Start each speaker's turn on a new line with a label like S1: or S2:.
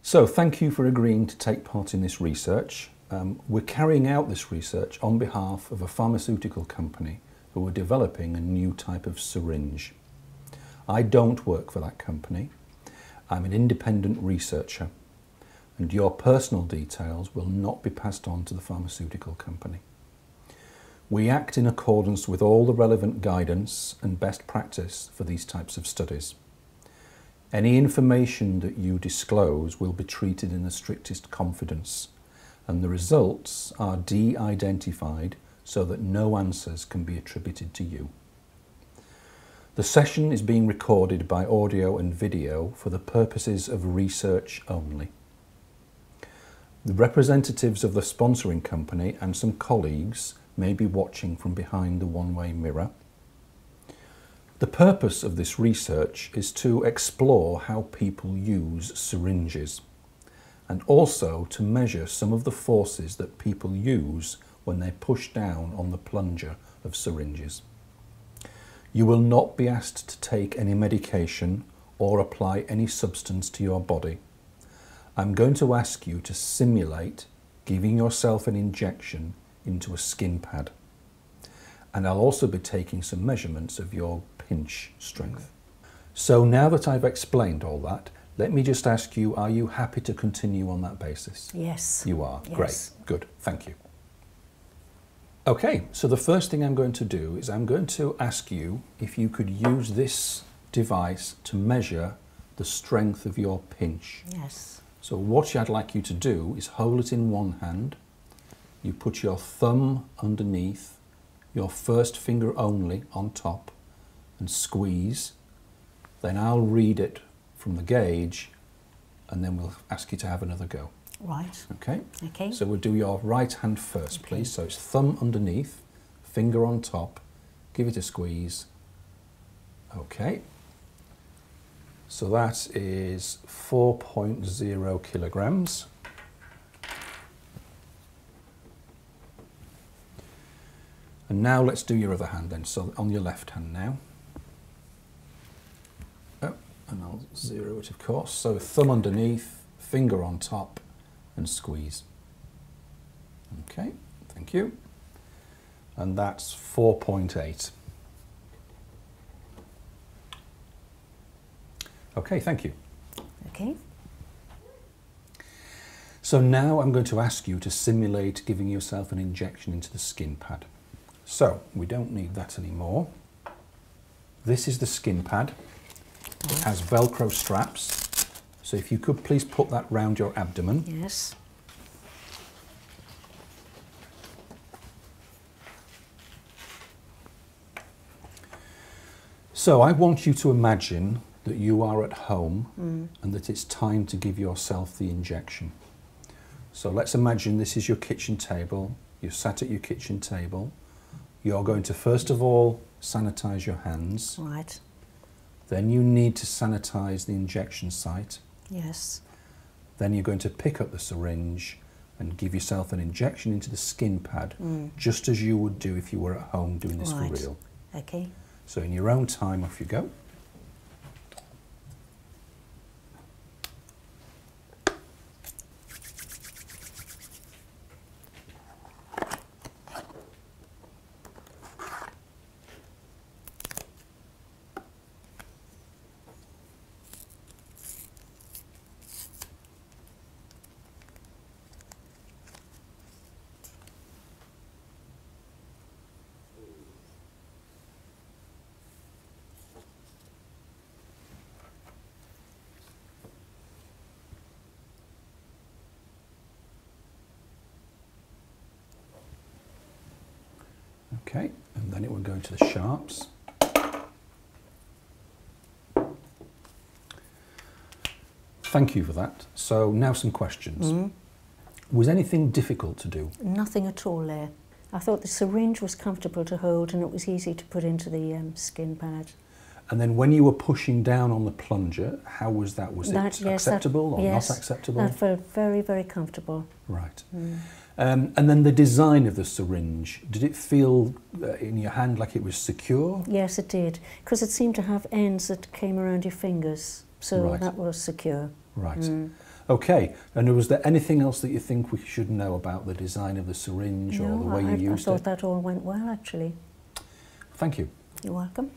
S1: So thank you for agreeing to take part in this research. We're carrying out this research on behalf of a pharmaceutical company who are developing a new type of syringe. I don't work for that company. I'm an independent researcher, and your personal details will not be passed on to the pharmaceutical company. We act in accordance with all the relevant guidance and best practice for these types of studies. Any information that you disclose will be treated in the strictest confidence, and the results are de-identified so that no answers can be attributed to you. The session is being recorded by audio and video for the purposes of research only. The representatives of the sponsoring company and some colleagues may be watching from behind the one-way mirror. The purpose of this research is to explore how people use syringes, and also to measure some of the forces that people use when they push down on the plunger of syringes. You will not be asked to take any medication or apply any substance to your body. I'm going to ask you to simulate giving yourself an injection into a skin pad. And I'll also be taking some measurements of your pinch strength. So now that I've explained all that, let me just ask you, are you happy to continue on that basis?
S2: Yes.
S1: You are?
S2: Yes.
S1: Great. Good. Thank you. Okay, so the first thing I'm going to do is I'm going to ask you if you could use this device to measure the strength of your pinch.
S2: Yes.
S1: So what I'd like you to do is hold it in one hand. You put your thumb underneath, your first finger only on top, and squeeze. Then I'll read it from the gauge, and then we'll ask you to have another go.
S2: Right.
S1: Okay?
S2: Okay.
S1: So we'll do your right hand first, please. So it's thumb underneath, finger on top, give it a squeeze. Okay. So that is 4.0 kilograms. And now let's do your other hand then. So on your left hand now. Oh, and I'll zero it, of course. So thumb underneath, finger on top, and squeeze. Okay, thank you. And that's 4.8. Okay, thank you.
S2: Okay.
S1: So now I'm going to ask you to simulate giving yourself an injection into the skin pad. So we don't need that anymore. This is the skin pad. It has Velcro straps. So if you could please put that round your abdomen.
S2: Yes.
S1: So I want you to imagine that you are at home and that it's time to give yourself the injection. So let's imagine this is your kitchen table. You're sat at your kitchen table. You're going to first of all sanitize your hands.
S2: Right.
S1: Then you need to sanitize the injection site.
S2: Yes.
S1: Then you're going to pick up the syringe and give yourself an injection into the skin pad, just as you would do if you were at home doing this for real.
S2: Okay.
S1: So in your own time, off you go. Okay, and then it will go into the sharps. Thank you for that. So now some questions. Was anything difficult to do?
S2: Nothing at all there. I thought the syringe was comfortable to hold and it was easy to put into the skin pad.
S1: And then when you were pushing down on the plunger, how was that? Was it acceptable or not acceptable?
S2: That felt very, very comfortable.
S1: Right. And then the design of the syringe, did it feel in your hand like it was secure?
S2: Yes, it did, because it seemed to have ends that came around your fingers, so
S1: Right.
S2: that was secure.
S1: Right. Okay, and was there anything else that you think we should know about the design of the syringe or the way you used it?
S2: I thought that all went well, actually.
S1: Thank you.
S2: You're welcome.